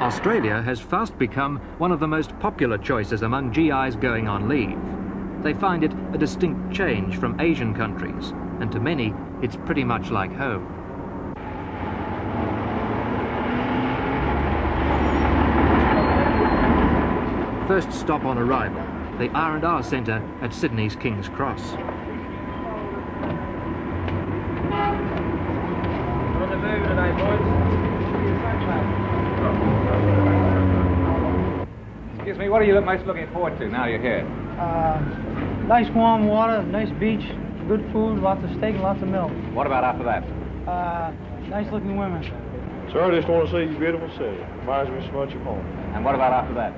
Australia has fast become one of the most popular choices among GIs going on leave. They find it a distinct change from Asian countries, and to many, it's pretty much like home. First stop on arrival, the R&R Centre at Sydney's King's Cross. On the move today, boys. Excuse me, what are you most looking forward to now you're here? Nice warm water, nice beach, good food, lots of steak and lots of milk. What about after that? Nice looking women. Sir, I just want to see your beautiful city. Reminds me so much of home. And what about after that?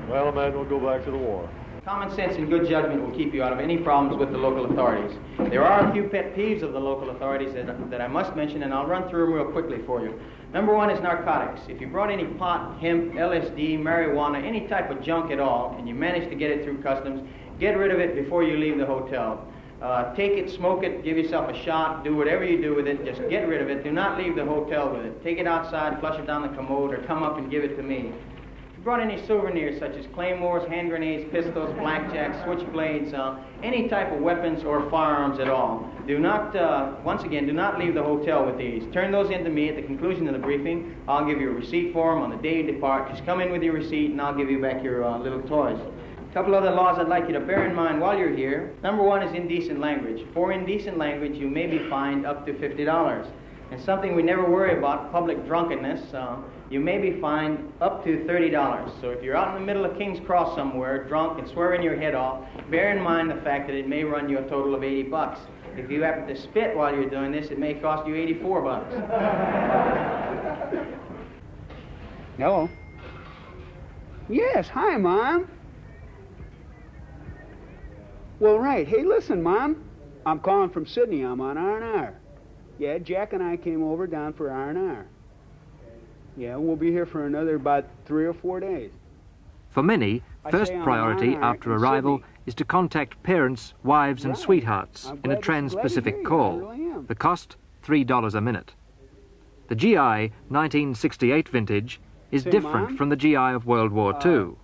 Well, I imagine we'll go back to the war. Common sense and good judgment will keep you out of any problems with the local authorities. There are a few pet peeves of the local authorities that I must mention, and I'll run through them real quickly for you. Number one is narcotics. If you brought any pot, hemp, LSD, marijuana, any type of junk at all, and you managed to get it through customs, get rid of it before you leave the hotel. Take it, smoke it, give yourself a shot, do whatever you do with it, just get rid of it. Do not leave the hotel with it. Take it outside, flush it down the commode, or come up and give it to me. Brought any souvenirs such as claymores, hand grenades, pistols, blackjacks, switchblades, any type of weapons or firearms at all. Do not, once again, do not leave the hotel with these. Turn those in to me at the conclusion of the briefing. I'll give you a receipt for them on the day you depart. Just come in with your receipt and I'll give you back your little toys. A couple other laws I'd like you to bear in mind while you're here. Number one is indecent language. For indecent language, you may be fined up to $50. And something we never worry about, public drunkenness, you may be fined up to $30. So if you're out in the middle of King's Cross somewhere, drunk and swearing your head off, bear in mind the fact that it may run you a total of $80. If you happen to spit while you're doing this, it may cost you $84. Hello? Yes, hi, Mom. Well, right. Hey, listen, Mom. I'm calling from Sydney. I'm on R&R. Yeah, Jack and I came over down for R&R. Yeah, we'll be here for another about 3 or 4 days. For many, first priority after arrival is to contact parents, wives and sweethearts in a trans-Pacific call. The cost, $3 a minute. The GI 1968 vintage is different from the GI of World War II.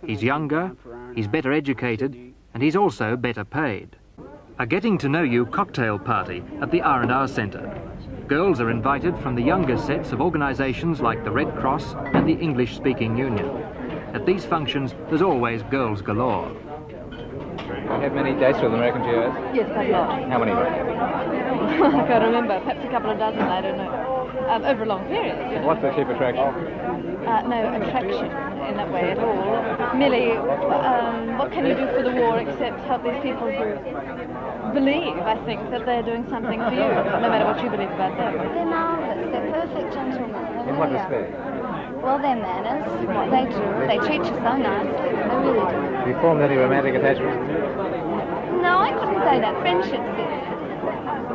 He's younger, he's better educated, and he's also better paid. A getting-to-know-you cocktail party at the R&R Centre. Girls are invited from the younger sets of organisations like the Red Cross and the English-speaking Union. At these functions, there's always girls galore. Have you had many dates with American GIs? Yes, quite a lot. How many? I can't remember, perhaps a couple of dozen, I don't know. Over a long period. What's the chief attraction? No attraction in that way at all. Merely, what can you do for the war except help these people who believe, I think, that they're doing something for you, no matter what you believe about them. They're marvellous. They're perfect gentlemen. In what respect? Well, their manners, what they do. They treat you so nicely. They really do. Have you formed any romantic attachments? No, I couldn't say that. Friendships, yes.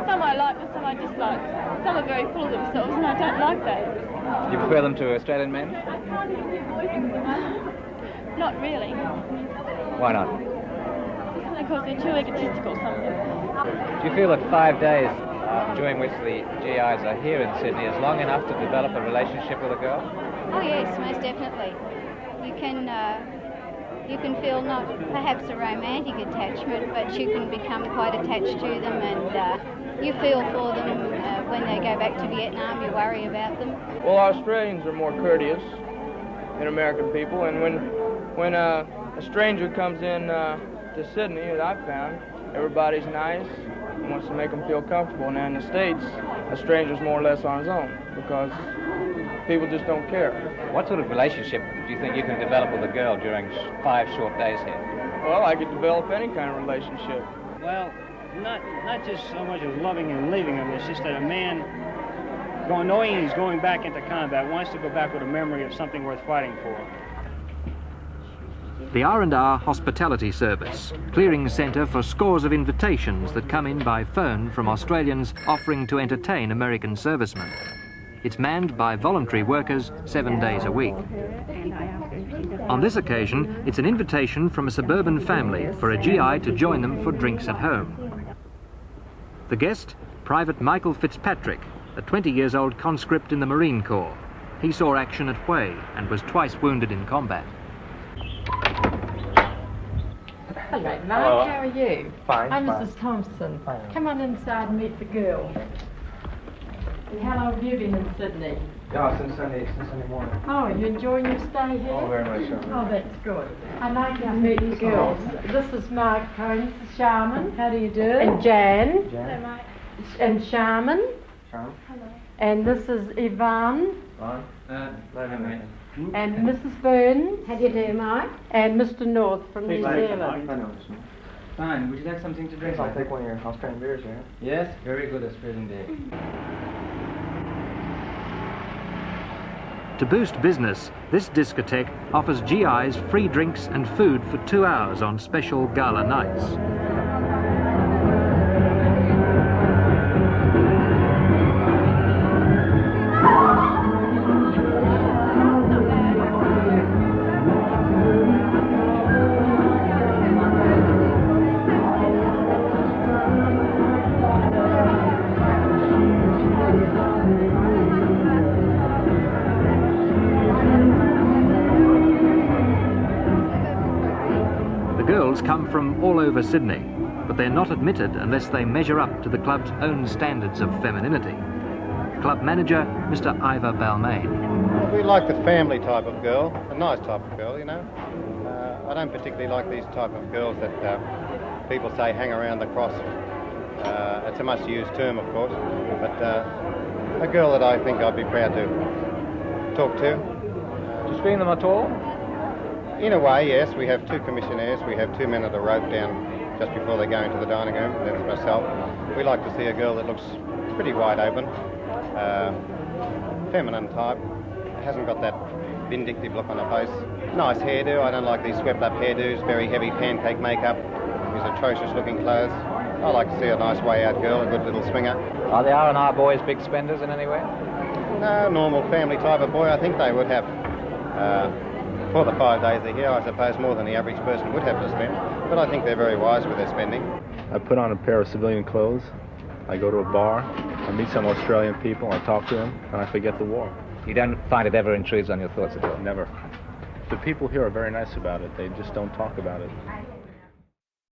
Some I like and some I dislike. Some are very full of themselves and I don't like that. Do you prefer them to Australian men? Not really. Why not? Because they're too egotistical, some of them. Do you feel that 5 days during which the GIs are here in Sydney is long enough to develop a relationship with a girl? Oh, yes, most definitely. You can feel not perhaps a romantic attachment, but you can become quite attached to them, and you feel for them when they go back to Vietnam. You worry about them. Well, Australians are more courteous than American people, and when a stranger comes in to Sydney, as I've found, everybody's nice and wants to make them feel comfortable. Now in the States, a stranger's more or less on his own because people just don't care. What sort of relationship do you think you can develop with a girl during 5 short days here? Well, I could develop any kind of relationship. Well, not just so much as loving and leaving them. It's just that a man, knowing he's going back into combat, wants to go back with a memory of something worth fighting for. The R&R Hospitality Service, clearing centre for scores of invitations that come in by phone from Australians offering to entertain American servicemen. It's manned by voluntary workers 7 days a week. On this occasion, it's an invitation from a suburban family for a GI to join them for drinks at home. The guest, Private Michael Fitzpatrick, a 20-years-old conscript in the Marine Corps. He saw action at Hue and was twice wounded in combat. Hello, Mike. Hello. How are you? Fine. I'm fine. Mrs. Thompson. Fine. Come on inside and meet the girls. And how long have you been in Sydney? Yeah, since Sunday morning. Oh, you enjoying your stay here? Oh, very much so. Oh, that's good. I'd like to meet the girls. This is Mark Combs, Sharman. How do you do? And Jan. Jan. Hello, Mike. And Sharman. Charm. Hello. And this is Yvonne. Ron. And Mrs. Burns. How do you do, Mike? And Mr. North from New Zealand. I know this one. Fine. Would you like something to drink? I'll take one of your Australian beers here. Yes, very good Australian beer. To boost business, this discotheque offers GIs free drinks and food for 2 hours on special gala nights. Come from all over Sydney, but they're not admitted unless they measure up to the club's own standards of femininity. Club manager, Mr. Ivor Balmain. We like the family type of girl, a nice type of girl, you know. I don't particularly like these type of girls that people say hang around the cross. It's a much-used term, of course, but a girl that I think I'd be proud to talk to. Do you screen them at all? In a way, yes. We have 2 commissionaires. We have 2 men at the rope down just before they go into the dining room. That's myself. We like to see a girl that looks pretty wide open, feminine type, hasn't got that vindictive look on her face. Nice hairdo. I don't like these swept-up hairdos, very heavy pancake makeup, these atrocious-looking clothes. I like to see a nice way-out girl, a good little swinger. Are the R&R boys big spenders in any way? No, normal family type of boy. I think they would have. For the 5 days they're here, I suppose more than the average person would have to spend, but I think they're very wise with their spending. I put on a pair of civilian clothes, I go to a bar, I meet some Australian people, I talk to them, and I forget the war. You don't find it ever intrudes on your thoughts at all? Never. The people here are very nice about it, they just don't talk about it.